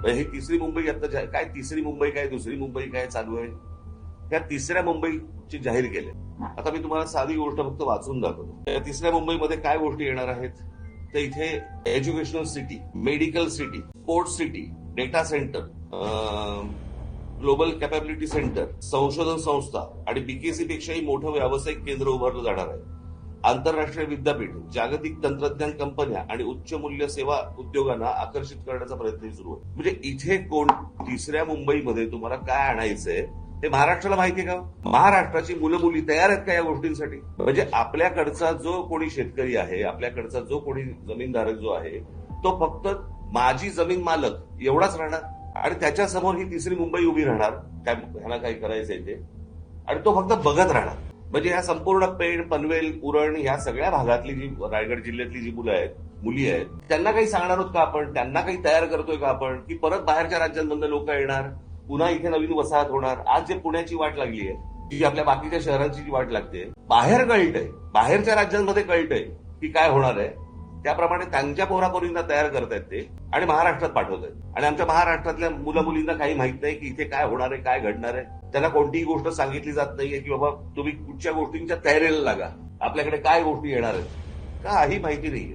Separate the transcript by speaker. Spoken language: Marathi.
Speaker 1: ही तिसरी मुंबई आता काय तिसरी मुंबई काय दुसरी मुंबई काय चालू आहे. त्या तिसऱ्या मुंबईची जाहीर केले. आता मी तुम्हाला साधी गोष्ट फक्त वाचून दाखवतो. या तिसऱ्या मुंबईमध्ये काय गोष्टी येणार आहेत. तर इथे educational city, medical city, sports city, data centre, global capability centre, संशोधन संस्था आणि बीकेसी पेक्षाही मोठं व्यावसायिक केंद्र उभारलं जाणार आहे. आंतरराष्ट्रीय विद्यापीठ, जागतिक तंत्रज्ञान कंपन्या आणि उच्च मूल्य सेवा उद्योगांना आकर्षित करण्याचा प्रयत्न सुरू आहे. म्हणजे इथे कोण तिसऱ्या मुंबईमध्ये तुम्हाला काय आणायचंय ते महाराष्ट्राला माहितीये का. महाराष्ट्राची मुलं मुली तयार आहेत का या गोष्टींसाठी. म्हणजे आपल्याकडचा जो कोणी शेतकरी आहे, आपल्याकडचा जो कोणी जमीनधारक जो आहे, तो फक्त माझी जमीन मालक एवढाच राहणार आणि त्याच्या समोर ही तिसरी मुंबई उभी राहणार. काय ह्याला काय करायचंय ते, आणि तो फक्त बघत राहणार. म्हणजे ह्या संपूर्ण पेण, पनवेल, उरण ह्या सगळ्या भागातली जी रायगड जिल्ह्यातली जी मुलं आहेत, मुली आहेत, त्यांना काही सांगणार आहोत का आपण. त्यांना काही तयार करतोय का आपण, की परत बाहेरच्या राज्यांमधून लोक येणार, पुन्हा इथे नवीन वसाहत होणार. आज जे पुण्याची वाट लागली आहे, जी आपल्या बाकीच्या शहरांची जी वाट लागते, बाहेर कळतंय, बाहेरच्या राज्यांमध्ये कळतंय की काय होणार आहे. त्याप्रमाणे त्यांच्या पोरापोरींना तयार करतायत ते आणि महाराष्ट्रात पाठवत आहेत. आणि आमच्या महाराष्ट्रातल्या मुलं मुलींना काही माहित नाही की इथे काय होणार आहे, काय घडणार आहे. त्यांना कोणतीही गोष्ट सांगितली जात नाहीये की बाबा तुम्ही कुठच्या गोष्टींच्या तयारीला लागा, आपल्याकडे काय गोष्टी येणार आहेत, काही माहिती नाहीये.